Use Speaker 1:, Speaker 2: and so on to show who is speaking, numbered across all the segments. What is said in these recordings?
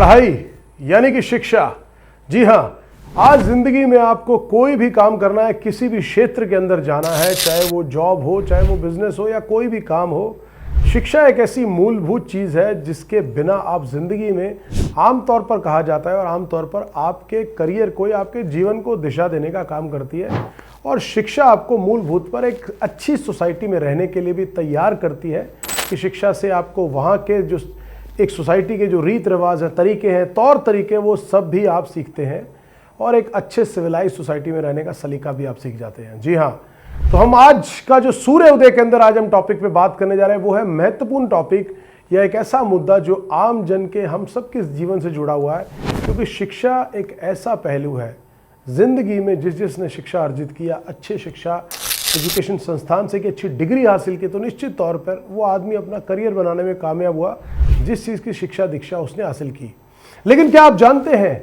Speaker 1: पढ़ाई यानी कि शिक्षा। जी हाँ, आज जिंदगी में आपको कोई भी काम करना है, किसी भी क्षेत्र के अंदर जाना है, चाहे वो जॉब हो, चाहे वो बिजनेस हो या कोई भी काम हो, शिक्षा एक ऐसी मूलभूत चीज़ है जिसके बिना आप जिंदगी में आमतौर पर कहा जाता है और आमतौर पर आपके करियर को या आपके जीवन को दिशा देने का काम करती है। और शिक्षा आपको मूलभूत पर एक अच्छी सोसाइटी में रहने के लिए भी तैयार करती है कि शिक्षा से आपको वहाँ के जो एक सोसाइटी के जो रीत रिवाज है, तरीके हैं, तौर तरीके, वो सब भी आप सीखते हैं और एक अच्छे सिविलाइज सोसाइटी में रहने का सलीका भी आप सीख जाते हैं। जी हाँ, तो हम आज का जो सूर्य उदय के अंदर आज हम टॉपिक पे बात करने जा रहे हैं वो है महत्वपूर्ण टॉपिक या एक ऐसा मुद्दा जो आम जन के हम सबके जीवन से जुड़ा हुआ है, क्योंकि शिक्षा एक ऐसा पहलू है जिंदगी में जिसने शिक्षा अर्जित किया, अच्छे शिक्षा एजुकेशन संस्थान से की अच्छी डिग्री हासिल की, तो निश्चित तौर पर वो आदमी अपना करियर बनाने में कामयाब हुआ जिस चीज़ की शिक्षा दीक्षा उसने हासिल की। लेकिन क्या आप जानते हैं,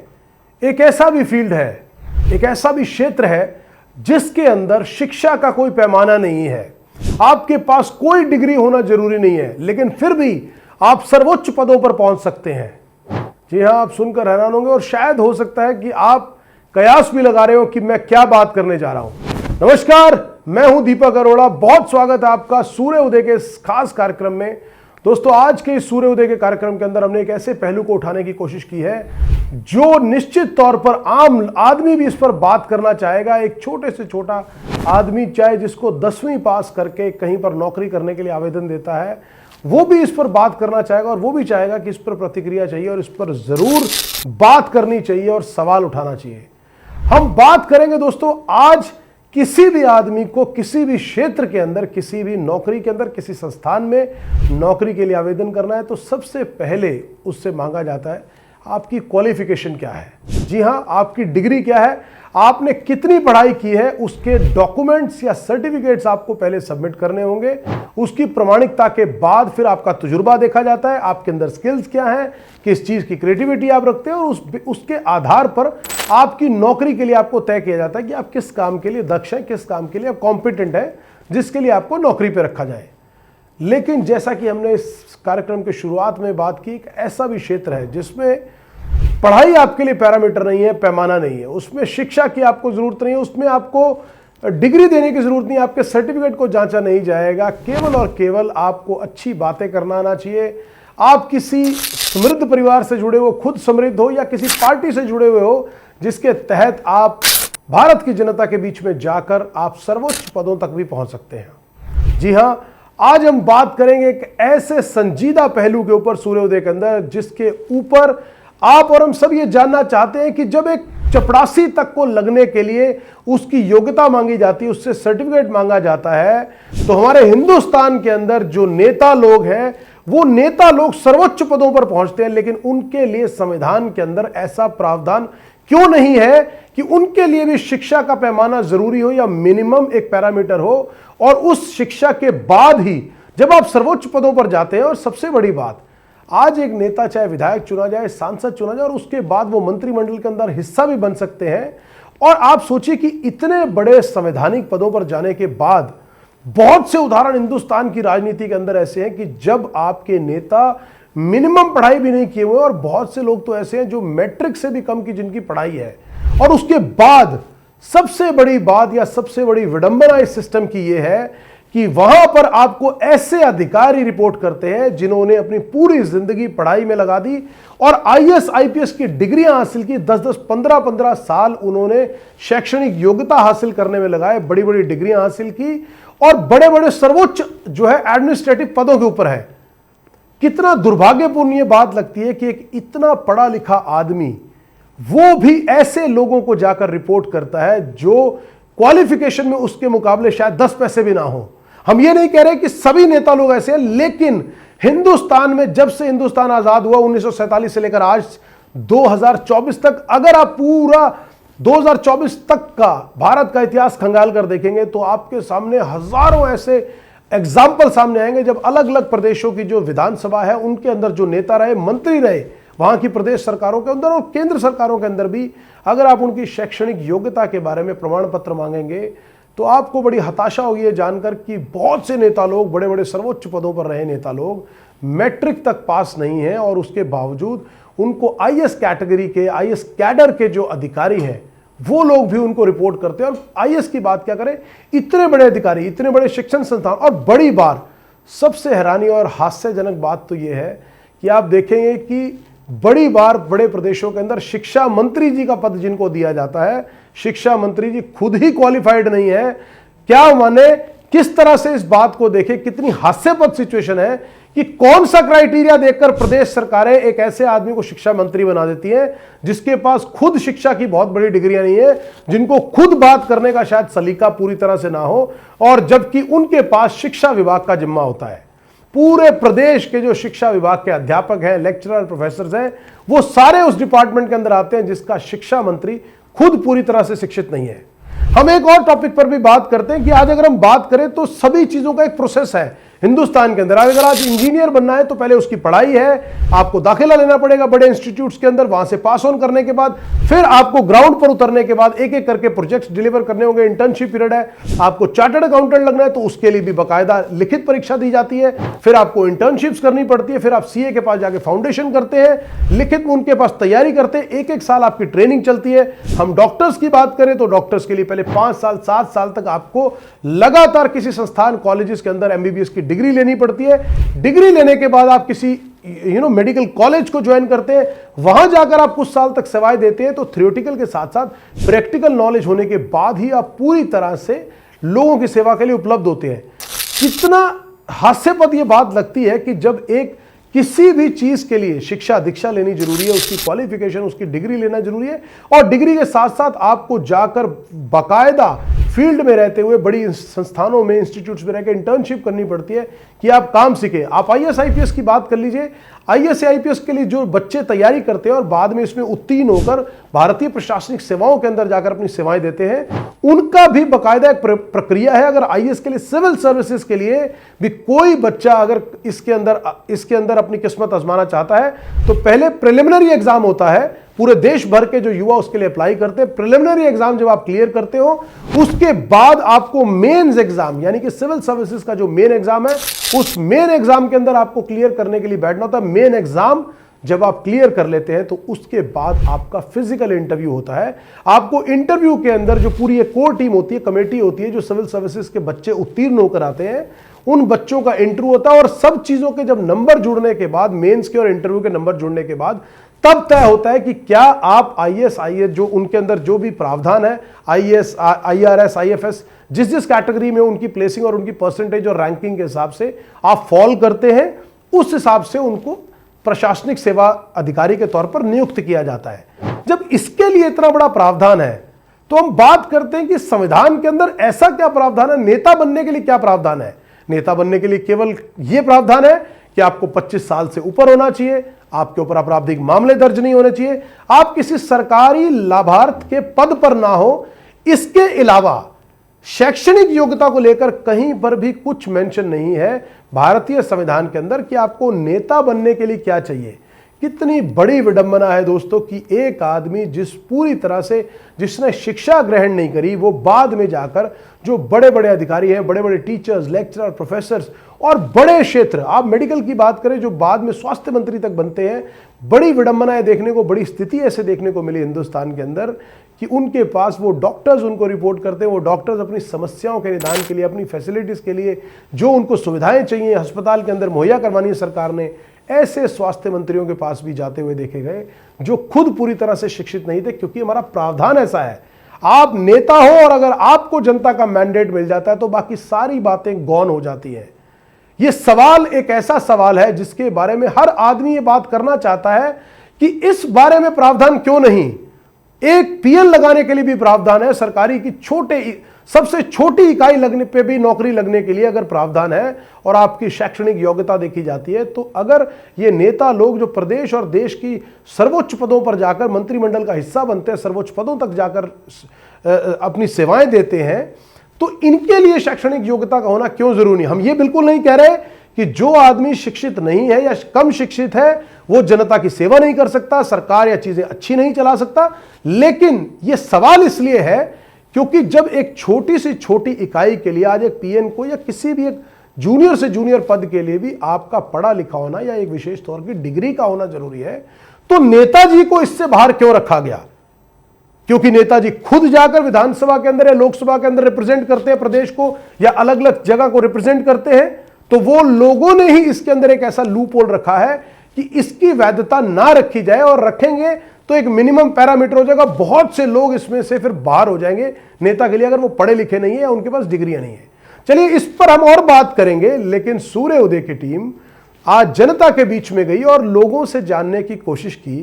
Speaker 1: एक ऐसा भी फील्ड है, एक ऐसा भी क्षेत्र है जिसके अंदर शिक्षा का कोई पैमाना नहीं है। आपके पास कोई डिग्री होना जरूरी नहीं है, लेकिन फिर भी आप सर्वोच्च पदों पर पहुंच सकते हैं। जी हाँ, आप सुनकर हैरान होंगे और शायद हो सकता है कि आप कयास भी लगा रहे हो कि मैं क्या बात करने जा रहा हूं। नमस्कार, मैं हूं दीपक अरोड़ा। बहुत स्वागत है आपका सूर्य उदय के इस खास कार्यक्रम में। दोस्तों, आज के इस सूर्य उदय के कार्यक्रम के अंदर हमने एक ऐसे पहलू को उठाने की कोशिश की है जो निश्चित तौर पर आम आदमी भी इस पर बात करना चाहेगा। एक छोटे से छोटा आदमी, चाहे जिसको 10वीं पास करके कहीं पर नौकरी करने के लिए आवेदन देता है, वो भी इस पर बात करना चाहेगा और वो भी चाहेगा कि इस पर प्रतिक्रिया चाहिए और इस पर जरूर बात करनी चाहिए और सवाल उठाना चाहिए। हम बात करेंगे दोस्तों, आज किसी भी आदमी को किसी भी क्षेत्र के अंदर, किसी भी नौकरी के अंदर, किसी संस्थान में नौकरी के लिए आवेदन करना है तो सबसे पहले उससे मांगा जाता है आपकी क्वालिफिकेशन क्या है। जी हाँ, आपकी डिग्री क्या है, आपने कितनी पढ़ाई की है, उसके डॉक्यूमेंट्स या सर्टिफिकेट्स आपको पहले सबमिट करने होंगे। उसकी प्रमाणिकता के बाद फिर आपका तजुर्बा देखा जाता है, आपके अंदर स्किल्स क्या है, किस चीज़ की क्रिएटिविटी आप रखते हैं, और उसके आधार पर आपकी नौकरी के लिए आपको तय किया जाता है कि आप किस काम के लिए दक्ष हैं, किस काम के लिए आप कॉम्पिटेंट हैं, जिसके लिए आपको नौकरी पर रखा जाए। लेकिन जैसा कि हमने इस कार्यक्रम के शुरुआत में बात की, एक ऐसा भी क्षेत्र है जिसमें पढ़ाई आपके लिए पैरामीटर नहीं है, पैमाना नहीं है, उसमें शिक्षा की आपको जरूरत नहीं है, उसमें आपको डिग्री देने की जरूरत नहीं है, आपके सर्टिफिकेट को जांचा नहीं जाएगा, केवल और केवल आपको अच्छी बातें करना आना चाहिए। आप किसी समृद्ध परिवार से जुड़े हो, खुद समृद्ध हो, या किसी पार्टी से जुड़े हुए हो जिसके तहत आप भारत की जनता के बीच में जाकर आप सर्वोच्च पदों तक भी पहुंच सकते हैं। जी हाँ, आज हम बात करेंगे एक ऐसे संजीदा पहलू के ऊपर सूर्योदय के अंदर जिसके ऊपर आप और हम सब ये जानना चाहते हैं कि जब एक चपरासी तक को लगने के लिए उसकी योग्यता मांगी जाती है, उससे सर्टिफिकेट मांगा जाता है, तो हमारे हिंदुस्तान के अंदर जो नेता लोग हैं वो नेता लोग सर्वोच्च पदों पर पहुंचते हैं, लेकिन उनके लिए संविधान के अंदर ऐसा प्रावधान क्यों नहीं है कि उनके लिए भी शिक्षा का पैमाना जरूरी हो या मिनिमम एक पैरामीटर हो, और उस शिक्षा के बाद ही जब आप सर्वोच्च पदों पर जाते हैं, और सबसे बड़ी बात, आज एक नेता चाहे विधायक चुना जाए, सांसद चुना जाए, और उसके बाद वो मंत्रिमंडल के अंदर हिस्सा भी बन सकते हैं। और आप सोचिए कि इतने बड़े संवैधानिक पदों पर जाने के बाद बहुत से उदाहरण हिंदुस्तान की राजनीति के अंदर ऐसे हैं कि जब आपके नेता मिनिमम पढ़ाई भी नहीं किए हुए, और बहुत से लोग तो ऐसे हैं जो मैट्रिक से भी कम की जिनकी पढ़ाई है, और उसके बाद सबसे बड़ी बात या सबसे बड़ी विडंबना इस सिस्टम की यह है कि वहां पर आपको ऐसे अधिकारी रिपोर्ट करते हैं जिन्होंने अपनी पूरी जिंदगी पढ़ाई में लगा दी और आईएएस आईपीएस की डिग्रियां हासिल की, 10-10, 15-15 साल उन्होंने शैक्षणिक योग्यता हासिल करने में लगाए, बड़ी बड़ी डिग्रियां हासिल की और बड़े बड़े सर्वोच्च जो है एडमिनिस्ट्रेटिव पदों के ऊपर है। कितना दुर्भाग्यपूर्ण ये बात लगती है कि एक इतना पढ़ा लिखा आदमी वो भी ऐसे लोगों को जाकर रिपोर्ट करता है जो क्वालिफिकेशन में उसके मुकाबले शायद 10 पैसे भी ना हो। हम ये नहीं कह रहे कि सभी नेता लोग ऐसे हैं, लेकिन हिंदुस्तान में जब से हिंदुस्तान आजाद हुआ 1947 से लेकर आज 2024 तक, अगर आप पूरा 2024 तक का भारत का इतिहास खंगाल कर देखेंगे तो आपके सामने हजारों ऐसे एग्जाम्पल सामने आएंगे जब अलग अलग प्रदेशों की जो विधानसभा है उनके अंदर जो नेता रहे, मंत्री रहे, वहां की प्रदेश सरकारों के अंदर और केंद्र सरकारों के अंदर भी, अगर आप उनकी शैक्षणिक योग्यता के बारे में प्रमाण पत्र मांगेंगे तो आपको बड़ी हताशा होगी ये जानकर कि बहुत से नेता लोग, बड़े बड़े सर्वोच्च पदों पर रहे नेता लोग मैट्रिक तक पास नहीं है और उसके बावजूद उनको आईएएस कैटेगरी के, आईएएस कैडर के जो अधिकारी हैं वो लोग भी उनको रिपोर्ट करते हैं। और आईएएस की बात क्या करें, इतने बड़े अधिकारी, इतने बड़े शिक्षण संस्थान, और बड़ी बार सबसे हैरानी और हास्यजनक बात तो यह है कि आप देखेंगे कि बड़ी बार बड़े प्रदेशों के अंदर शिक्षा मंत्री जी का पद जिनको दिया जाता है, शिक्षा मंत्री जी खुद ही क्वालिफाइड नहीं है। क्या माने, किस तरह से इस बात को देखें, कितनी हास्यास्पद सिचुएशन है कि कौन सा क्राइटेरिया देखकर प्रदेश सरकारें एक ऐसे आदमी को शिक्षा मंत्री बना देती हैं जिसके पास खुद शिक्षा की बहुत बड़ी डिग्रियां नहीं है, जिनको खुद बात करने का शायद सलीका पूरी तरह से ना हो, और जबकि उनके पास शिक्षा विभाग का जिम्मा होता है। पूरे प्रदेश के जो शिक्षा विभाग के अध्यापक हैं, लेक्चरर, प्रोफेसर हैं, वो सारे उस डिपार्टमेंट के अंदर आते हैं जिसका शिक्षा मंत्री खुद पूरी तरह से शिक्षित नहीं है। हम एक और टॉपिक पर भी बात करते हैं कि आज अगर हम बात करें तो सभी चीजों का एक प्रोसेस है हिंदुस्तान के अंदर। अगर आज इंजीनियर बनना है तो पहले उसकी पढ़ाई है, आपको दाखिला लेना पड़ेगा बड़े इंस्टीट्यूट्स के अंदर, वहां से पास ऑन करने के बाद फिर आपको ग्राउंड पर उतरने के बाद एक एक करके प्रोजेक्ट्स डिलीवर करने होंगे, इंटर्नशिप पीरियड है, आपको चार्टर्ड अकाउंटेंट लगना है तो उसके लिए भी बाकायदा लिखित परीक्षा दी जाती है, फिर आपको इंटर्नशिप्स करनी पड़ती है, फिर आप सीए के पास जाके फाउंडेशन करते हैं, लिखित में उनके पास तैयारी करते हैं, एक एक साल आपकी ट्रेनिंग चलती है। हम डॉक्टर्स की बात करें तो डॉक्टर्स के लिए पहले 5 साल 7 साल तक आपको लगातार किसी संस्थान, कॉलेजेस के अंदर एमबीबीएस की डिग्री लेनी पड़ती है। डिग्री लेने के बाद आप किसी मेडिकल कॉलेज को ज्वाइन करते हैं, वहां जाकर आप कुछ साल तक सेवाएं देते हैं, तो थ्योरेटिकल के साथ साथ प्रैक्टिकल नॉलेज होने के बाद ही आप पूरी तरह से लोगों की सेवा के लिए उपलब्ध होते हैं। कितना हास्यास्पद ये बात लगती है कि जब एक किसी भी चीज के लिए शिक्षा दीक्षा लेनी जरूरी है, उसकी क्वालिफिकेशन, उसकी डिग्री लेना जरूरी है, और डिग्री के साथ साथ आपको जाकर बाकायदा फील्ड में रहते हुए बड़ी संस्थानों में, इंस्टीट्यूट्स में रहकर इंटर्नशिप करनी पड़ती है कि आप काम सीखें। आप आईएएस आईपीएस की बात कर लीजिए, आईएएस आईपीएस के लिए जो बच्चे तैयारी करते हैं और बाद में इसमें उत्तीर्ण होकर भारतीय प्रशासनिक सेवाओं के अंदर जाकर अपनी सेवाएं देते हैं, उनका भी बाकायदा एक प्रक्रिया है। अगर आईएएस के लिए, सिविल सर्विसेज के लिए भी कोई बच्चा अगर इसके अंदर अपनी किस्मत आजमाना चाहता है तो पहले प्रिलिमिनरी एग्जाम होता है। पूरे देश भर के जो युवा उसके लिए अप्लाई करते हैं, प्रिलिमिनरी एग्जाम जब आप क्लियर करते हो उसके बाद आपको मेंस एग्जाम, यानी कि सिविल सर्विसेज का जो मेन एग्जाम है, उस मेन एग्जाम के अंदर आपको क्लियर करने के लिए बैठना होता है। मेन एग्जाम जब आप क्लियर कर लेते हैं तो उसके बाद आपका फिजिकल इंटरव्यू होता है। आपको इंटरव्यू के अंदर जो पूरी एक कोर टीम होती है, कमेटी होती है, जो सिविल सर्विसेज के बच्चे उत्तीर्ण होकर आते हैं, उन बच्चों का इंटरव्यू होता है, और सब चीजों के जब नंबर जुड़ने के बाद, मेंस के और इंटरव्यू के नंबर जुड़ने के बाद तब तय होता है कि क्या आप आईएएस जो उनके अंदर जो भी प्रावधान है, आईएएस, आईआरएस, आईएफएस, जिस जिस कैटेगरी में उनकी प्लेसिंग और उनकी परसेंटेज और रैंकिंग के हिसाब से आप फॉल करते हैं, उस हिसाब से उनको प्रशासनिक सेवा अधिकारी के तौर पर नियुक्त किया जाता है। जब इसके लिए इतना बड़ा प्रावधान है तो हम बात करते हैं कि संविधान के अंदर ऐसा क्या प्रावधान है, नेता बनने के लिए क्या प्रावधान है। नेता बनने के लिए केवल यह प्रावधान है कि आपको 25 साल से ऊपर होना चाहिए, आपके ऊपर आपराधिक मामले दर्ज नहीं होने चाहिए, आप किसी सरकारी लाभार्थ के पद पर ना हो। इसके अलावा शैक्षणिक योग्यता को लेकर कहीं पर भी कुछ मेंशन नहीं है भारतीय संविधान के अंदर कि आपको नेता बनने के लिए क्या चाहिए। कितनी बड़ी विडंबना है दोस्तों कि एक आदमी पूरी तरह से जिसने शिक्षा ग्रहण नहीं करी, वो बाद में जाकर जो बड़े बड़े अधिकारी हैं, बड़े बड़े टीचर्स, लेक्चरर, प्रोफेसर्स और बड़े क्षेत्र, आप मेडिकल की बात करें, जो बाद में स्वास्थ्य मंत्री तक बनते हैं। बड़ी विडंबनाएं देखने को, बड़ी स्थिति ऐसे देखने को मिली हिंदुस्तान के अंदर कि उनके पास वो डॉक्टर्स उनको रिपोर्ट करते हैं, वो डॉक्टर्स अपनी समस्याओं के निदान के लिए, अपनी फैसिलिटीज के लिए जो उनको सुविधाएं चाहिए अस्पताल के अंदर मुहैया करवानी है सरकार ने, ऐसे स्वास्थ्य मंत्रियों के पास भी जाते हुए देखे गए जो खुद पूरी तरह से शिक्षित नहीं थे। क्योंकि हमारा प्रावधान ऐसा है, आप नेता हो और अगर आपको जनता का मैंडेट मिल जाता है तो बाकी सारी बातें गौन हो जाती है। यह सवाल एक ऐसा सवाल है जिसके बारे में हर आदमी ये बात करना चाहता है कि इस बारे में प्रावधान क्यों नहीं। एक पीएल लगाने के लिए भी प्रावधान है, सरकारी की सबसे छोटी इकाई लगने पे भी नौकरी लगने के लिए अगर प्रावधान है और आपकी शैक्षणिक योग्यता देखी जाती है, तो अगर ये नेता लोग जो प्रदेश और देश की सर्वोच्च पदों पर जाकर मंत्रिमंडल का हिस्सा बनते हैं, सर्वोच्च पदों तक जाकर अपनी सेवाएं देते हैं, तो इनके लिए शैक्षणिक योग्यता का होना क्यों जरूरी है। हम ये बिल्कुल नहीं कह रहे कि जो आदमी शिक्षित नहीं है या कम शिक्षित है वो जनता की सेवा नहीं कर सकता, सरकार या चीजें अच्छी नहीं चला सकता, लेकिन यह सवाल इसलिए है क्योंकि जब एक छोटी से छोटी इकाई के लिए आज एक पीएन को या किसी भी एक जूनियर से जूनियर पद के लिए भी आपका पढ़ा लिखा होना या एक विशेष तौर की डिग्री का होना जरूरी है, तो नेताजी को इससे बाहर क्यों रखा गया? क्योंकि नेताजी खुद जाकर विधानसभा के अंदर या लोकसभा के अंदर रिप्रेजेंट करते हैं प्रदेश को या अलग अलग जगह को रिप्रेजेंट करते हैं, तो वो लोगों ने ही इसके अंदर एक ऐसा लूप होल रखा है कि इसकी वैधता ना रखी जाए, और रखेंगे तो एक मिनिमम पैरामीटर हो जाएगा, बहुत से लोग इसमें से फिर बाहर हो जाएंगे नेता के लिए, अगर वो पढ़े लिखे नहीं है या उनके पास डिग्रियां नहीं है। चलिए इस पर हम और बात करेंगे, लेकिन सूर्य उदय की टीम आज जनता के बीच में गई और लोगों से जानने की कोशिश की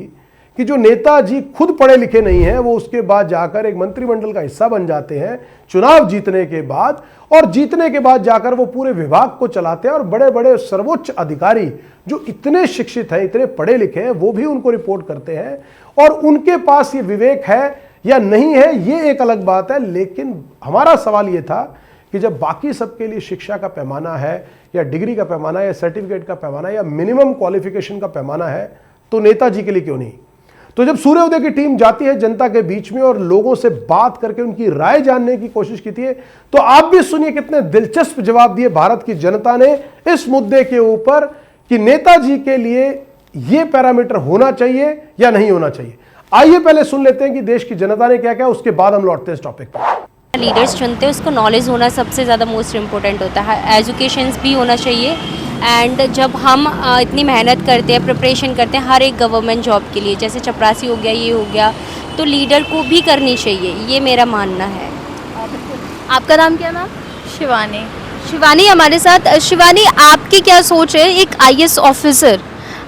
Speaker 1: कि जो नेताजी खुद पढ़े लिखे नहीं हैं, वो उसके बाद जाकर एक मंत्रिमंडल का हिस्सा बन जाते हैं चुनाव जीतने के बाद, और जीतने के बाद जाकर वो पूरे विभाग को चलाते हैं, और बड़े बड़े सर्वोच्च अधिकारी जो इतने शिक्षित हैं, इतने पढ़े लिखे हैं, वो भी उनको रिपोर्ट करते हैं, और उनके पास ये विवेक है या नहीं है ये एक अलग बात है। लेकिन हमारा सवाल ये था कि जब बाकी सबके लिए शिक्षा का पैमाना है या डिग्री का पैमाना है या सर्टिफिकेट का पैमाना है या मिनिमम क्वालिफिकेशन का पैमाना है, तो नेताजी के लिए क्यों नहीं? तो जब सूर्य उदय की टीम जाती है जनता के बीच में और लोगों से बात करके उनकी राय जानने की कोशिश की थी, तो आप भी सुनिए कितने दिलचस्प जवाब दिए भारत की जनता ने इस मुद्दे के ऊपर कि नेताजी के लिए यह पैरामीटर होना चाहिए या नहीं होना चाहिए। आइए पहले सुन लेते हैं कि देश की जनता ने क्या कहा, उसके बाद हम लौटते हैं इस टॉपिक पर।
Speaker 2: लीडर्स चुनते हैं उसको नॉलेज होना सबसे ज़्यादा मोस्ट इम्पोर्टेंट होता है, एजुकेशंस भी होना चाहिए। एंड जब हम इतनी मेहनत करते हैं, प्रिपरेशन करते हैं हर एक गवर्नमेंट जॉब के लिए, जैसे चपरासी हो गया, ये हो गया, तो लीडर को भी करनी चाहिए, ये मेरा मानना है।
Speaker 3: आपका नाम क्या नाम?
Speaker 4: शिवानी।
Speaker 3: शिवानी हमारे साथ। शिवानी, आपकी क्या सोच है? एक आईएएस ऑफिसर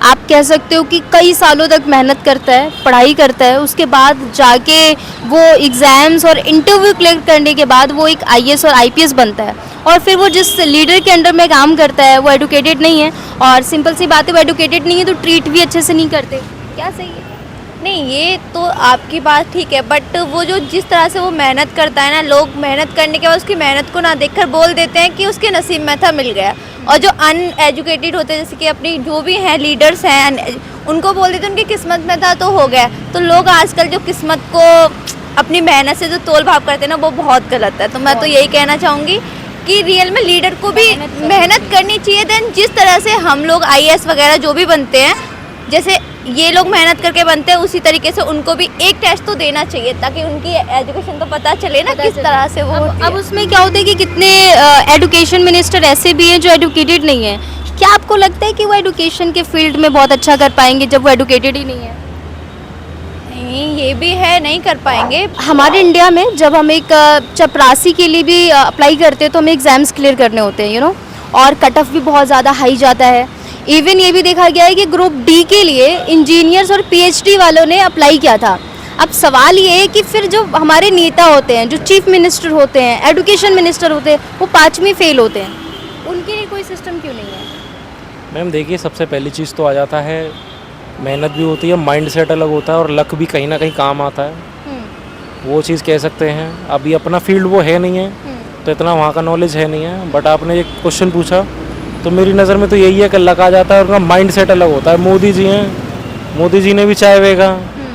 Speaker 3: आप कह सकते हो कि कई सालों तक मेहनत करता है, पढ़ाई करता है, उसके बाद जाके वो एग्ज़ाम्स और इंटरव्यू क्लियर करने के बाद वो एक आईएएस और आईपीएस बनता है, और फिर वो जिस लीडर के अंडर में काम करता है वो एडुकेटेड नहीं है, और सिंपल सी बात है वो एडुकेटेड नहीं है तो ट्रीट भी अच्छे से नहीं करते। क्या सही है?
Speaker 4: नहीं, ये तो आपकी बात ठीक है, बट वो जो जिस तरह से वो मेहनत करता है ना, लोग मेहनत करने के बाद उसकी मेहनत को ना देखकर बोल देते हैं कि उसके नसीब में था, मिल गया। और जो अनएजुकेटेड होते हैं, जैसे कि अपनी जो भी हैं लीडर्स हैं, उनको बोल देते हैं उनकी किस्मत में था तो हो गया। तो लोग आजकल जो किस्मत को अपनी मेहनत से जो तोल भाव करते हैं ना, वो बहुत गलत है। तो मैं तो यही कहना चाहूँगी कि रियल में लीडर को भी मेहनत करनी चाहिए। देन जिस तरह से हम लोग आईएएस वगैरह जो भी बनते हैं, जैसे ये लोग मेहनत करके बनते हैं, उसी तरीके से उनको भी एक टेस्ट तो देना चाहिए, ताकि उनकी एजुकेशन तो पता चले ना किस तरह से वो होती है।
Speaker 3: अब उसमें क्या होता है कि कितने एजुकेशन मिनिस्टर ऐसे भी हैं जो एडुकेटेड नहीं है। क्या आपको लगता है कि वो एडुकेशन के फील्ड में बहुत अच्छा कर पाएंगे जब वो एडुकेटेड ही नहीं है?
Speaker 4: नहीं, ये भी है, नहीं कर पाएंगे।
Speaker 3: हमारे इंडिया में जब हम एक चपरासी के लिए भी अप्लाई करते हैं तो हमें एग्ज़ाम्स क्लियर करने होते हैं, और कट ऑफ भी बहुत ज़्यादा हाई जाता है। इवन ये भी देखा गया है कि ग्रुप डी के लिए इंजीनियर्स और पीएचडी वालों ने अप्लाई किया था। अब सवाल ये है कि फिर जो हमारे नेता होते हैं, जो चीफ मिनिस्टर होते हैं, एजुकेशन मिनिस्टर होते हैं, वो 5वीं फेल होते हैं, उनके लिए कोई सिस्टम क्यों नहीं है?
Speaker 5: मैम देखिए, सबसे पहली चीज़ तो आ जाता है मेहनत भी होती है, माइंड सेट अलग होता है, और लक भी कहीं ना कहीं काम आता है। वो चीज़ कह सकते हैं। अभी अपना फील्ड वो है नहीं है, तो इतना वहाँ का नॉलेज है नहीं है। बट आपने एक क्वेश्चन पूछा, तो मेरी नज़र में तो यही है कि लक आ जाता है और उनका माइंड सेट अलग होता है। मोदी जी हैं, मोदी जी ने भी चाय बेचा।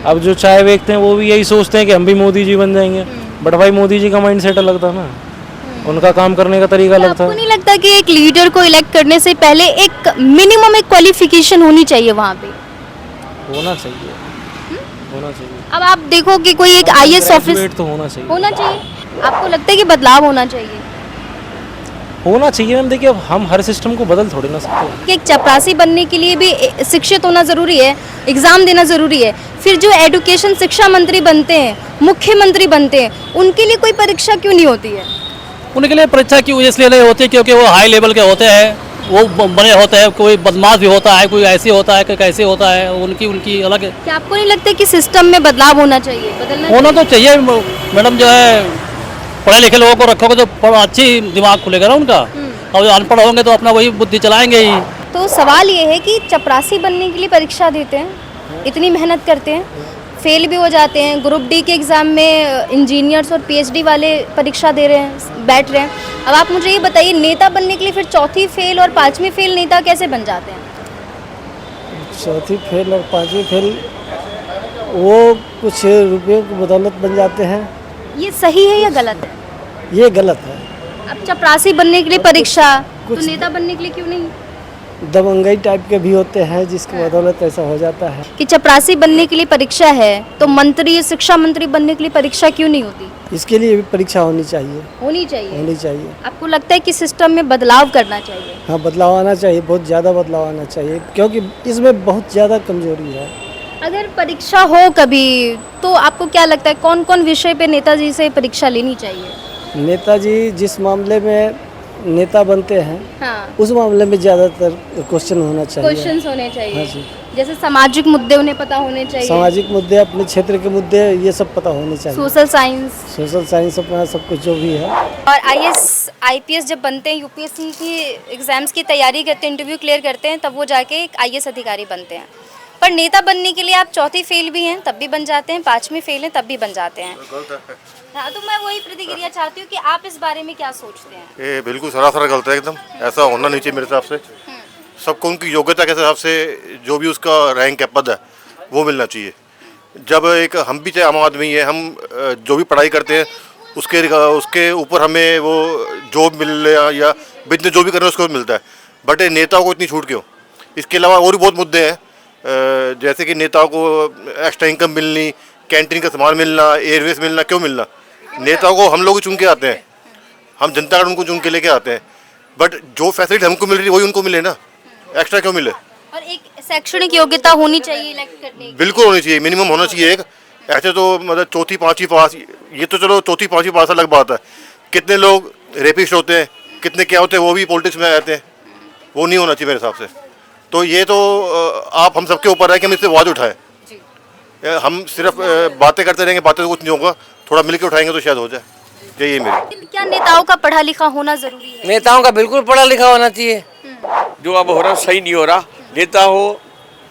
Speaker 5: अब जो चाय बेचते हैं वो भी यही सोचते हैं कि हम भी मोदी जी बन जाएंगे, बट भाई मोदी जी का माइंड सेट अलग था ना, उनका काम करने का तरीका अलग था।
Speaker 3: आपको नहीं लगता कि एक लीडर को इलेक्ट करने से पहले एक मिनिमम एक क्वालिफिकेशन होनी चाहिए वहाँ पे?
Speaker 5: होना चाहिए, होना चाहिए।
Speaker 3: अब आप देखो कि कोई एक आईएएस ऑफिसर
Speaker 5: तो होना चाहिए,
Speaker 3: होना चाहिए। आपको लगता है कि बदलाव होना चाहिए?
Speaker 5: होना चाहिए। मैम देखिए, अब हम हर सिस्टम को बदल थोड़ी ना सकते।
Speaker 3: कि एक चपरासी बनने के लिए भी शिक्षित होना ज़रूरी है, एग्ज़ाम देना ज़रूरी है। फिर जो एजुकेशन शिक्षा मंत्री बनते हैं, मुख्यमंत्री बनते हैं, उनके लिए कोई परीक्षा क्यों नहीं होती है?
Speaker 6: उनके लिए परीक्षा क्यों इसलिए नहीं होती क्योंकि वो हाई लेवल के होते हैं, वो बने होते हैं। कोई बदमाश भी होता है, कोई ऐसे होता है, कोई कैसे होता है, उनकी अलग।
Speaker 3: क्या आपको नहीं लगता कि सिस्टम में बदलाव होना चाहिए, बदलना
Speaker 6: होना तो चाहिए मैडम। जो है पढ़े लिखे लोगों को रखोगे तो अच्छी दिमाग खुलेगा ना उनका, और जो अनपढ़ होंगे तो अपना वही बुद्धि चलाएंगे ही।
Speaker 3: तो सवाल ये है कि चपरासी बनने के लिए परीक्षा देते हैं, इतनी मेहनत करते हैं, फेल भी हो जाते हैं। ग्रुप डी के एग्ज़ाम में इंजीनियर्स और पीएचडी वाले परीक्षा दे रहे हैं, बैठ रहे हैं। अब आप मुझे ये बताइए, नेता बनने के लिए फिर 4थी फेल और 5वीं फेल नेता कैसे बन जाते हैं?
Speaker 7: 4थी फेल और 5वीं फेल वो कुछ रुपये की बदौलत बन जाते हैं,
Speaker 3: ये सही है या गलत है?
Speaker 7: ये गलत है।
Speaker 3: अब चपरासी बनने के लिए परीक्षा, तो
Speaker 7: कुछ-
Speaker 3: नेता बनने के लिए क्यों नहीं?
Speaker 7: दबंगई टाइप के भी होते हैं जिसकी बदौलत ऐसा हो जाता है।
Speaker 3: कि चपरासी बनने के लिए परीक्षा है, तो मंत्री, शिक्षा मंत्री बनने के लिए परीक्षा क्यों नहीं होती?
Speaker 7: इसके लिए भी परीक्षा होनी चाहिए,
Speaker 3: होनी चाहिए।
Speaker 7: होनी चाहिए।
Speaker 3: आपको लगता है कि सिस्टम में बदलाव करना चाहिए?
Speaker 7: हाँ, बदलाव आना चाहिए, बहुत ज़्यादा बदलाव आना चाहिए, क्योंकि इसमें बहुत ज़्यादा कमजोरी है।
Speaker 3: अगर परीक्षा हो कभी, तो आपको क्या लगता है कौन कौन विषय पे नेताजी से परीक्षा लेनी चाहिए?
Speaker 7: नेताजी जिस मामले में नेता बनते हैं
Speaker 3: हाँ,
Speaker 7: उस मामले में ज़्यादातर क्वेश्चन होना चाहिए।
Speaker 3: क्वेश्चंस होने
Speaker 7: हाँ
Speaker 3: चाहिए।
Speaker 7: जी।
Speaker 3: जैसे सामाजिक मुद्दे उन्हें पता होने चाहिए,
Speaker 7: सामाजिक मुद्दे, अपने क्षेत्र के मुद्दे, ये सब पता होने चाहिए।
Speaker 3: Social science.
Speaker 7: सोशल साइंस अपना सब कुछ जो भी है।
Speaker 3: और आईएएस आईपीएस जब बनते हैं, यूपीएससी की एग्जाम्स की तैयारी करते हैं, इंटरव्यू क्लियर करते हैं, तब वो जाके एक आईएएस अधिकारी बनते हैं। पर नेता बनने के लिए आप चौथी फेल भी हैं तब भी बन जाते हैं, 5वीं फेल हैं तब भी बन जाते हैं। हाँ, तो मैं वही प्रतिक्रिया चाहती हूँ कि आप इस बारे में क्या सोचते हैं?
Speaker 8: ये बिल्कुल सरासर गलत है एकदम। ऐसा होना नहीं चाहिए मेरे हिसाब से। सबको उनकी योग्यता के हिसाब से जो भी उसका रैंक है, पद है, वो मिलना चाहिए। जब एक हम भी चाहे आम आदमी है, हम जो भी पढ़ाई करते हैं उसके ऊपर हमें वो जॉब मिल या बिजनेस जो भी करना है उसको मिलता है। बट ये नेताओं को इतनी छूट क्यों? इसके अलावा और भी बहुत मुद्दे हैं, जैसे कि नेताओं को एक्स्ट्रा इनकम मिलनी, कैंटीन का सामान मिलना, एयरवेज मिलना, क्यों मिलना? नेताओं को हम लोग ही चुन के आते हैं, हम जनता का उनको चुन के लेके आते हैं। बट जो फैसिलिटी हमको मिल रही है वही उनको मिले ना, एक्स्ट्रा क्यों मिले?
Speaker 3: और एक शैक्षणिक योग्यता होनी चाहिए इलेक्ट करने की।
Speaker 8: बिल्कुल होनी चाहिए, मिनिमम होना चाहिए एक। ऐसे तो मतलब चौथी पाँचवीं पास, ये तो चलो चौथी पाँचवीं पास अलग बात है। कितने लोग रेपिस्ट होते हैं, कितने क्या होते हैं, वो भी पॉलिटिक्स में आते हैं। वो नहीं होना चाहिए मेरे हिसाब से। तो ये तो आप हम सबके ऊपर है कि हम इससे आवाज़ उठाएं। हम सिर्फ बातें करते रहेंगे, बातें तो कुछ नहीं होगा। थोड़ा मिलकर उठाएंगे तो शायद हो जाए। यही है मेरी।
Speaker 3: क्या नेताओं का पढ़ा लिखा होना जरूरी है?
Speaker 9: नेताओं का बिल्कुल पढ़ा लिखा होना चाहिए। जो अब हो रहा सही नहीं हो रहा। नेता हो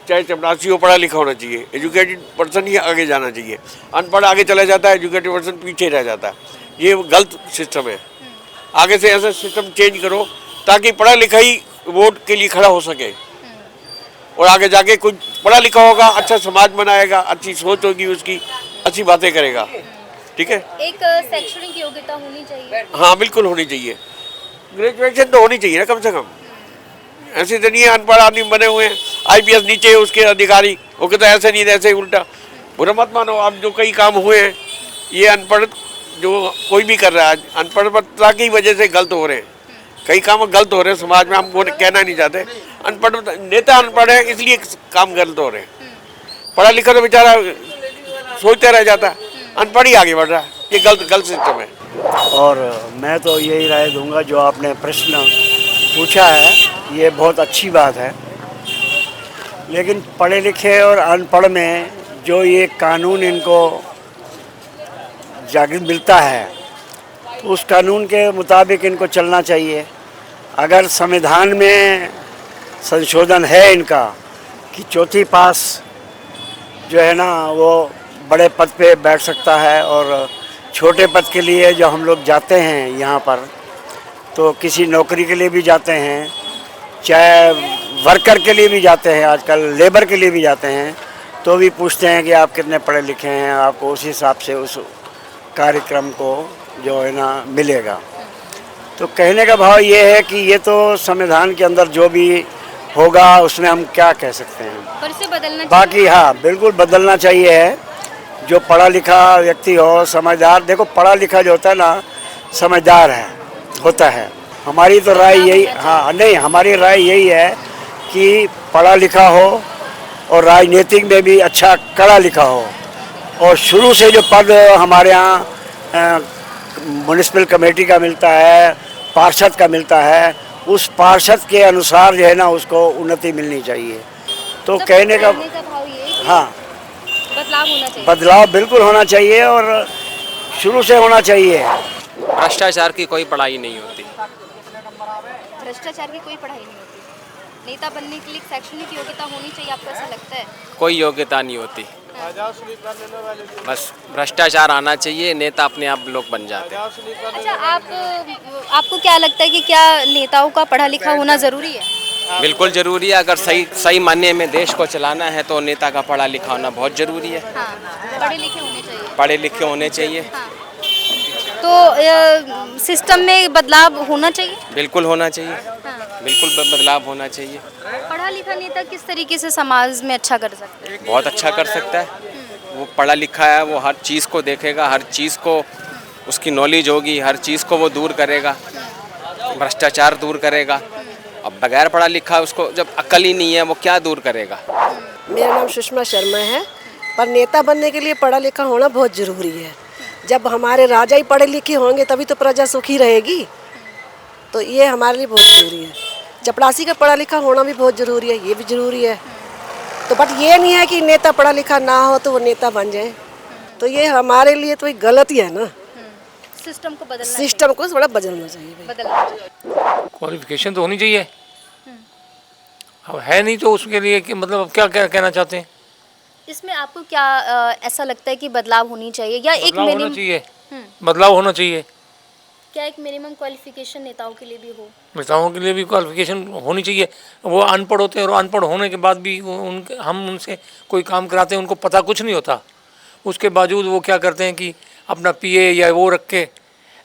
Speaker 9: चाहे चपरासी हो, पढ़ा लिखा होना चाहिए। एजुकेटेड पर्सन ही आगे जाना चाहिए। अनपढ़ आगे चला जाता है, एजुकेटेड पर्सन पीछे रह जाता है। ये गलत सिस्टम है। आगे से ऐसा सिस्टम चेंज करो ताकि पढ़ा लिखा ही वोट के लिए खड़ा हो सके, और आगे जाके कुछ पढ़ा लिखा होगा, अच्छा समाज बनाएगा, अच्छी सोच होगी उसकी, अच्छी बातें करेगा। ठीक है।
Speaker 3: एक शैक्षणिक योग्यता होनी चाहिए।
Speaker 9: हाँ, बिल्कुल होनी चाहिए। ग्रेजुएशन तो होनी चाहिए ना कम से कम। ऐसे तो नहीं है अनपढ़ आदमी बने हुए हैं, आईपीएस नीचे है उसके अधिकारी, वो कहते हैं ऐसे नहीं ऐसे ही उल्टा। बुरा मत मानो, अब जो कई काम हुए हैं ये अनपढ़ जो कोई भी कर रहा है, अनपढ़ता की वजह से गलत हो रहे हैं। कई काम गलत हो रहे हैं समाज में, हम वो कहना नहीं चाहते। अनपढ़ नेता अनपढ़ है इसलिए काम गलत हो रहे हैं। पढ़ा लिखा तो बेचारा सोचते रह जाता है, अनपढ़ ही आगे बढ़ रहा है। ये गलत सिस्टम है।
Speaker 10: और मैं तो यही राय दूंगा, जो आपने प्रश्न पूछा है ये बहुत अच्छी बात है, लेकिन पढ़े लिखे और अनपढ़ में जो ये कानून इनको जागृत मिलता है, तो उस कानून के मुताबिक इनको चलना चाहिए। अगर संविधान में संशोधन है इनका कि चौथी पास जो है ना वो बड़े पद पे बैठ सकता है, और छोटे पद के लिए जो हम लोग जाते हैं यहाँ पर, तो किसी नौकरी के लिए भी जाते हैं, चाहे वर्कर के लिए भी जाते हैं, आजकल लेबर के लिए भी जाते हैं, तो भी पूछते हैं कि आप कितने पढ़े लिखे हैं, आपको उस हिसाब से उस कार्यक्रम को जो है ना मिलेगा। तो कहने का भाव ये है कि ये तो संविधान के अंदर जो भी होगा उसमें हम क्या कह सकते हैं।
Speaker 3: पर इसे बदलना
Speaker 10: बाकी हाँ, बिल्कुल बदलना चाहिए है। जो पढ़ा लिखा व्यक्ति हो, समझदार, देखो पढ़ा लिखा जो होता है ना समझदार है होता है। हमारी तो राय यही, हाँ नहीं, हमारी राय यही है कि पढ़ा लिखा हो और राजनीतिक में भी अच्छा पढ़ा लिखा हो, और शुरू से जो पद हमारे यहाँ म्युनिसिपल कमेटी का मिलता है, पार्षद का मिलता है, उस पार्षद के अनुसार जो है ना उसको उन्नति मिलनी चाहिए। तो कहने का
Speaker 3: भाव ये
Speaker 10: हाँ,
Speaker 3: बदलाव होना चाहिए।
Speaker 10: बदलाव बिल्कुल होना चाहिए और शुरू से होना चाहिए।
Speaker 11: भ्रष्टाचार की कोई पढ़ाई नहीं होती।
Speaker 3: भ्रष्टाचार की कोई पढ़ाई नहीं होती। नेता बनने के लिए शैक्षणिक योग्यता होनी चाहिए, आपको ऐसा लगता है?
Speaker 11: कोई योग्यता नहीं होती, बस भ्रष्टाचार आना चाहिए, नेता अपने आप लोग बन जाते हैं।
Speaker 3: अच्छा, आपको क्या लगता है कि क्या नेताओं का पढ़ा लिखा होना ज़रूरी है?
Speaker 11: बिल्कुल ज़रूरी है। अगर सही मायने में देश को चलाना है तो नेता का पढ़ा लिखा होना बहुत ज़रूरी है।
Speaker 3: हाँ, पढ़े लिखे होने चाहिए।
Speaker 11: पढ़े लिखे होने चाहिए।
Speaker 3: हाँ। तो सिस्टम में बदलाव होना चाहिए।
Speaker 11: बिल्कुल होना चाहिए, बिल्कुल बदलाव होना चाहिए।
Speaker 3: पढ़ा लिखा नेता किस तरीके से समाज में अच्छा कर सकते हैं?
Speaker 11: बहुत अच्छा कर सकता है। वो पढ़ा लिखा है, वो हर चीज़ को देखेगा, हर चीज़ को उसकी नॉलेज होगी, हर चीज़ को वो दूर करेगा, भ्रष्टाचार दूर करेगा। अब बगैर पढ़ा लिखा उसको जब अकल ही नहीं है, वो क्या दूर करेगा।
Speaker 12: मेरा नाम सुषमा शर्मा है, पर नेता बनने के लिए पढ़ा लिखा होना बहुत ज़रूरी है। जब हमारे राजा ही पढ़े लिखे होंगे तभी तो प्रजा सुखी रहेगी, तो ये हमारे लिए बहुत ज़रूरी है। चपरासी का पढ़ा लिखा होना भी बहुत ज़रूरी है, ये भी ज़रूरी है। तो बट ये नहीं है कि नेता पढ़ा लिखा ना हो तो वो नेता बन जाए, तो ये हमारे लिए तो एक गलत ही है ना।
Speaker 3: सिस्टम को बदलना,
Speaker 12: सिस्टम को थोड़ा बदलना चाहिए भाई।
Speaker 13: क्वालिफिकेशन तो होनी चाहिए, अब है नहीं तो उसके लिए कि मतलब क्या क्या कहना चाहते हैं?
Speaker 3: इसमें आपको क्या ऐसा लगता है कि बदलाव होनी चाहिए या एक
Speaker 13: बदलाव होना
Speaker 3: मिनिमम,
Speaker 13: चाहिए, बदलाव होना चाहिए।
Speaker 3: क्या एक मिनिमम क्वालिफिकेशन नेताओं के लिए भी हो?
Speaker 13: नेताओं के लिए भी क्वालिफिकेशन होनी चाहिए। वो अनपढ़ होते हैं और अनपढ़ होने के बाद भी हम उनसे कोई काम कराते हैं, उनको पता कुछ नहीं होता, उसके बावजूद वो क्या करते हैं कि अपना पीए या वो रख के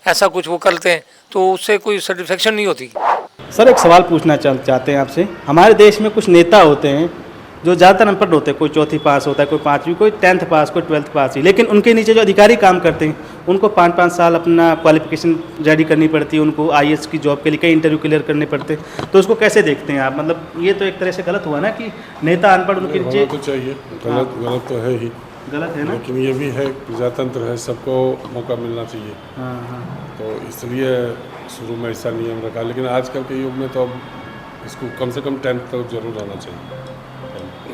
Speaker 13: ऐसा कुछ वो करते हैं, तो उससे कोई सेटिस्फेक्शन नहीं होती।
Speaker 14: सर एक सवाल पूछना चाहते हैं आपसे। हमारे देश में कुछ नेता होते हैं जो ज़्यादातर अनपढ़ होते हैं, कोई 4वीं पास होता है, कोई 5वीं, कोई 10th पास, कोई 12th पास ही, लेकिन उनके नीचे जो अधिकारी काम करते हैं उनको 5-5 साल अपना क्वालिफिकेशन रेडी करनी पड़ती है, उनको IAS की जॉब के लिए कई इंटरव्यू क्लियर करने पड़ते हैं। तो उसको कैसे देखते हैं आप? मतलब ये तो एक तरह से गलत हुआ ना कि नेता अनपढ़ उनके नीचे।
Speaker 15: तो चाहिए, गलत तो है ही,
Speaker 14: गलत है ना,
Speaker 15: लेकिन ये भी है प्रजातंत्र है, सबको मौका मिलना चाहिए।
Speaker 14: हाँ।
Speaker 15: तो इसलिए शुरू में ऐसा नियम रखा, लेकिन आजकल के युग में तो अब इसको कम से कम 10th तक जरूर आना चाहिए।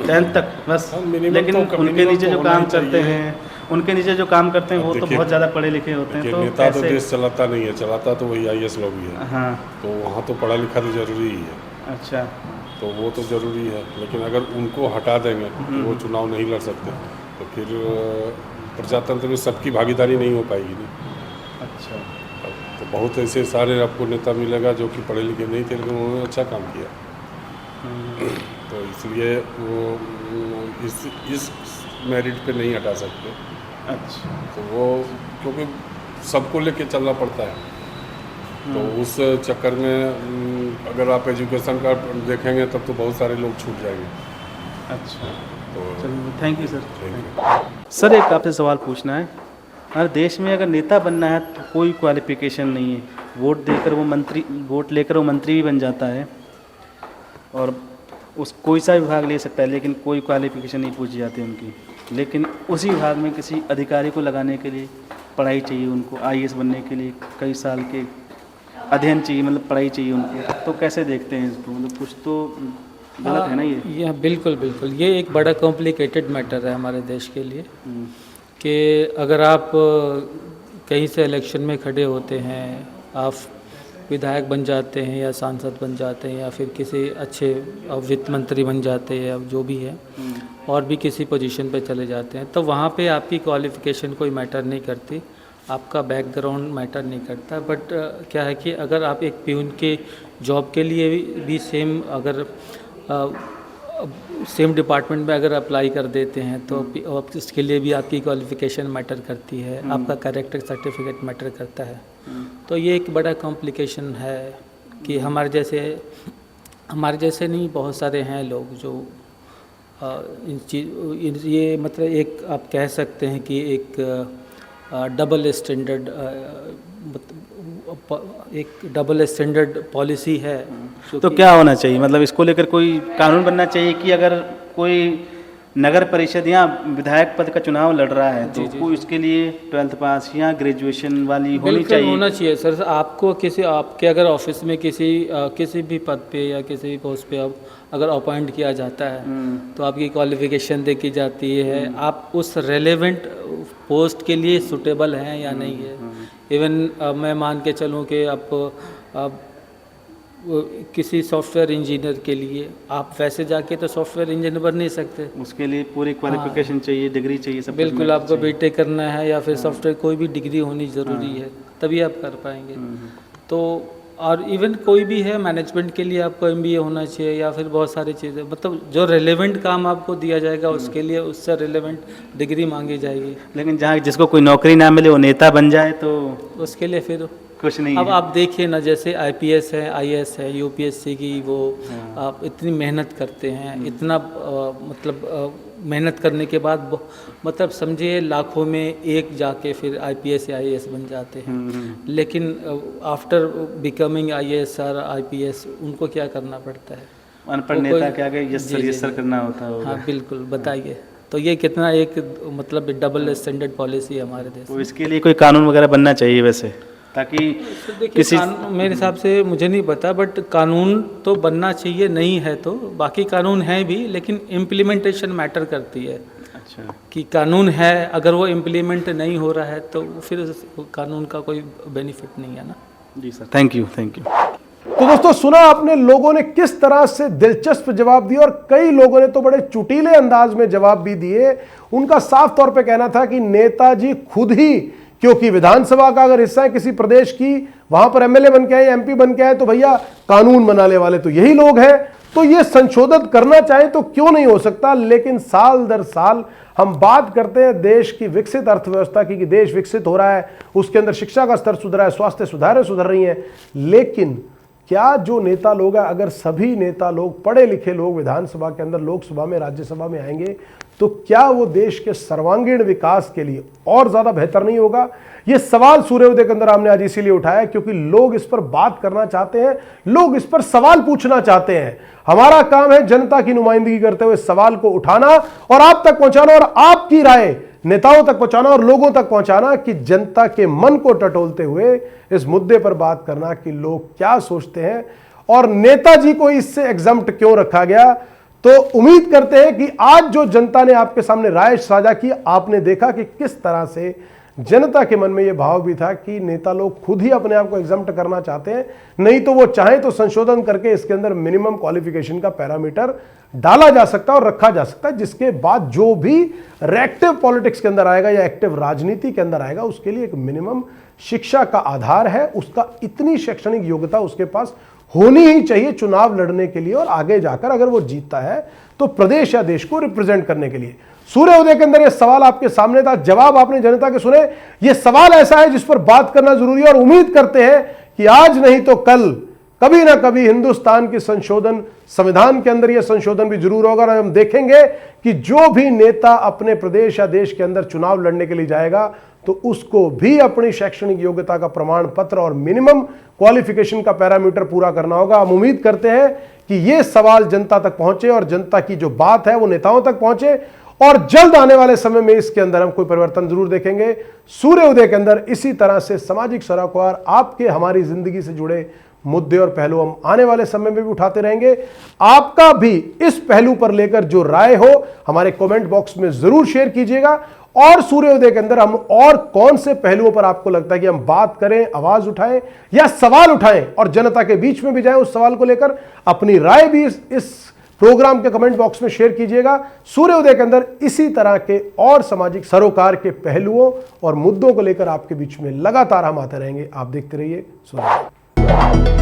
Speaker 14: 10th तक बस, लेकिन उनके नीचे जो काम करते हैं, उनके नीचे जो काम करते हैं वो तो बहुत ज़्यादा पढ़े लिखे होते हैं। तो
Speaker 15: नेता तो देश चलाता नहीं है, चलाता तो वही IAS लोग ही है।
Speaker 14: हाँ,
Speaker 15: तो वहाँ तो पढ़ा लिखा तो जरूरी ही है।
Speaker 14: अच्छा,
Speaker 15: तो वो तो ज़रूरी है, लेकिन अगर उनको हटा देंगे तो वो चुनाव नहीं लड़ सकते, तो फिर प्रजातंत्र में सबकी भागीदारी नहीं हो पाएगी नहीं।
Speaker 14: अच्छा,
Speaker 15: तो बहुत ऐसे सारे आपको नेता मिलेगा जो कि पढ़े लिखे नहीं थे, लेकिन उन्होंने अच्छा काम किया। तो इसलिए वो इस मेरिट पे नहीं हटा सकते।
Speaker 14: अच्छा,
Speaker 15: तो वो क्योंकि सबको लेके चलना पड़ता है, तो उस चक्कर में अगर आप एजुकेशन का देखेंगे तब तो बहुत सारे लोग छूट जाएंगे।
Speaker 14: अच्छा,
Speaker 15: तो
Speaker 14: चलिए, थैंक यू सर। सर एक आपसे सवाल पूछना है। हमारे देश में अगर नेता बनना है तो कोई क्वालिफिकेशन नहीं है, वोट लेकर वो मंत्री भी बन जाता है और उस कोई सा विभाग ले सकता है, लेकिन कोई क्वालिफिकेशन नहीं पूछी जाती उनकी। लेकिन उसी विभाग में किसी अधिकारी को लगाने के लिए पढ़ाई चाहिए उनको, IAS बनने के लिए कई साल के अध्ययन चाहिए, मतलब पढ़ाई चाहिए उनको। तो कैसे देखते हैं इसको? मतलब कुछ तो गलत है ना ये?
Speaker 16: बिल्कुल बिल्कुल, ये एक बड़ा कॉम्प्लिकेटेड मैटर है हमारे देश के लिए कि अगर आप कहीं से इलेक्शन में खड़े होते हैं, आप विधायक बन जाते हैं या सांसद बन जाते हैं या फिर किसी अच्छे वित्त मंत्री बन जाते हैं, अब जो भी है, और भी किसी पोजीशन पे चले जाते हैं, तो वहाँ पे आपकी क्वालिफ़िकेशन कोई मैटर नहीं करती, आपका बैकग्राउंड मैटर नहीं करता। बट क्या है कि अगर आप एक प्यून के जॉब के लिए भी सेम डिपार्टमेंट में अगर अप्लाई कर देते हैं तो इसके लिए भी आपकी क्वालिफ़िकेशन मैटर करती है, आपका कैरेक्टर सर्टिफिकेट मैटर करता है। तो ये एक बड़ा कॉम्प्लिकेशन है कि हमारे जैसे नहीं, बहुत सारे हैं लोग जो ये मतलब एक आप कह सकते हैं कि एक डबल स्टैंडर्ड पॉलिसी है।
Speaker 14: तो क्या होना चाहिए? मतलब इसको लेकर कोई कानून बनना चाहिए कि अगर कोई नगर परिषद या विधायक पद का चुनाव लड़ रहा है तो कोई इसके लिए 12th पास या ग्रेजुएशन वाली होनी चाहिए?
Speaker 16: होना चाहिए सर। आपको आपके अगर ऑफिस में किसी भी पद पे या किसी भी पोस्ट पे अब अगर अपॉइंट किया जाता है तो आपकी क्वालिफिकेशन देखी जाती है, आप उस रेलेवेंट पोस्ट के लिए सूटेबल हैं या नहीं है। इवन मैं मान के चलूँ कि आप किसी सॉफ्टवेयर इंजीनियर के लिए आप वैसे जाके तो सॉफ्टवेयर इंजीनियर बन नहीं सकते,
Speaker 14: उसके लिए पूरी क्वालिफिकेशन चाहिए, डिग्री चाहिए, सब
Speaker 16: बिल्कुल आपको बीटेक करना है या फिर सॉफ्टवेयर कोई भी डिग्री होनी ज़रूरी है, तभी आप कर पाएंगे। तो और इवन कोई भी है मैनेजमेंट के लिए आपको MBA होना चाहिए या फिर बहुत सारी चीज़ें, मतलब जो रेलेवेंट काम आपको दिया जाएगा उसके लिए उससे रेलेवेंट डिग्री मांगी जाएगी।
Speaker 14: लेकिन जहाँ जिसको कोई नौकरी ना मिले वो नेता बन जाए तो
Speaker 16: उसके लिए फिर
Speaker 14: कुछ नहीं
Speaker 16: अब
Speaker 14: है।
Speaker 16: आप देखिए ना, जैसे IPS है, IAS है, UPSC की वो आप इतनी मेहनत करते हैं, इतना मतलब मेहनत करने के बाद मतलब समझिए लाखों में एक जाके फिर IPS या IAS बन जाते हैं। लेकिन आफ्टर बिकमिंग IAS और IPS उनको क्या करना पड़ता है?
Speaker 14: अनपढ़ नेता के आगे यस सर करना होता है।
Speaker 16: हाँ बिल्कुल, बताइए। तो ये कितना एक मतलब डबल स्टैंडर्ड पॉलिसी है हमारे देश
Speaker 14: तो इसके लिए कोई कानून वगैरह बनना चाहिए वैसे, ताकि
Speaker 16: किसी मेरे हिसाब से मुझे नहीं पता, बट कानून तो बनना चाहिए, नहीं है तो बाकी कानून है भी, लेकिन इम्प्लीमेंटेशन मैटर करती है।
Speaker 14: अच्छा,
Speaker 16: कि कानून है, अगर वो इम्प्लीमेंट नहीं हो रहा है तो फिर उस कानून का कोई बेनिफिट नहीं है ना।
Speaker 14: जी sir, thank you thank you.
Speaker 1: तो दोस्तों सुना आपने लोगों ने किस तरह से दिलचस्प जवाब दिए, और कई लोगों ने तो बड़े चुटीले अंदाज में जवाब भी दिए। उनका साफ तौर पे कहना था कि नेताजी खुद ही, क्योंकि विधानसभा का अगर हिस्सा है किसी प्रदेश की, वहां पर MLA बन के आए, MP बन के आए, तो भैया कानून बनाने वाले तो यही लोग हैं, तो ये संशोधित करना चाहे तो क्यों नहीं हो सकता। लेकिन साल दर साल हम बात करते हैं देश की विकसित अर्थव्यवस्था की, कि देश विकसित हो रहा है, उसके अंदर शिक्षा का स्तर सुधरा है, स्वास्थ्य सुधारें सुधर रही हैं, लेकिन क्या जो नेता लोग हैं, अगर सभी नेता लोग पढ़े लिखे लोग विधानसभा के अंदर, लोकसभा में, राज्यसभा में आएंगे, तो क्या वो देश के सर्वांगीण विकास के लिए और ज्यादा बेहतर नहीं होगा? ये सवाल सूर्योदय के अंदर हमने आज इसीलिए उठाया क्योंकि लोग इस पर बात करना चाहते हैं, लोग इस पर सवाल पूछना चाहते हैं। हमारा काम है जनता की नुमाइंदगी करते हुए सवाल को उठाना और आप तक पहुंचाना, और आपकी राय नेताओं तक पहुंचाना और लोगों तक पहुंचाना, कि जनता के मन को टटोलते हुए इस मुद्दे पर बात करना कि लोग क्या सोचते हैं और नेताजी को इससे एग्जम्प्ट क्यों रखा गया। तो उम्मीद करते हैं कि आज जो जनता ने आपके सामने राय साझा की, आपने देखा कि किस तरह से जनता के मन में यह भाव भी था कि नेता लोग खुद ही अपने आप को एग्जम्प्ट करना चाहते हैं, नहीं तो वो चाहें तो संशोधन करके इसके अंदर मिनिमम क्वालिफिकेशन का पैरामीटर डाला जा सकता है और रखा जा सकता है, जिसके बाद जो भी रिएक्टिव पॉलिटिक्स के अंदर आएगा या एक्टिव राजनीति के अंदर आएगा, उसके लिए एक मिनिमम शिक्षा का आधार है, उसका इतनी शैक्षणिक योग्यता उसके पास होनी ही चाहिए चुनाव लड़ने के लिए, और आगे जाकर अगर वो जीतता है तो प्रदेश या देश को रिप्रेजेंट करने के लिए। सूर्योदय के अंदर यह सवाल आपके सामने था, जवाब आपने जनता के सुने। यह सवाल ऐसा है जिस पर बात करना जरूरी है, और उम्मीद करते हैं कि आज नहीं तो कल कभी ना कभी हिंदुस्तान की संशोधन, संविधान के अंदर यह संशोधन भी जरूर होगा, और हम देखेंगे कि जो भी नेता अपने प्रदेश या देश के अंदर चुनाव लड़ने के लिए जाएगा तो उसको भी अपनी शैक्षणिक योग्यता का प्रमाण पत्र और मिनिमम क्वालिफिकेशन का पैरामीटर पूरा करना होगा। हम उम्मीद करते हैं कि ये सवाल जनता तक पहुंचे और जनता की जो बात है वो नेताओं तक पहुंचे, और जल्द आने वाले समय में इसके अंदर हम कोई परिवर्तन जरूर देखेंगे। सूर्योदय के अंदर इसी तरह से सामाजिक सरोकार, आपके हमारी जिंदगी से जुड़े मुद्दे और पहलू हम आने वाले समय में भी उठाते रहेंगे। आपका भी इस पहलू पर लेकर जो राय हो हमारे कमेंट बॉक्स में जरूर शेयर कीजिएगा, और सूर्योदय के अंदर हम और कौन से पहलुओं पर आपको लगता है कि हम बात करें, आवाज उठाएं या सवाल उठाएं और जनता के बीच में भी जाएं, उस सवाल को लेकर अपनी राय भी इस प्रोग्राम के कमेंट बॉक्स में शेयर कीजिएगा। सूर्योदय के अंदर इसी तरह के और सामाजिक सरोकार के पहलुओं और मुद्दों को लेकर आपके बीच में लगातार हम आते रहेंगे। आप देखते रहिए सूर्योदय।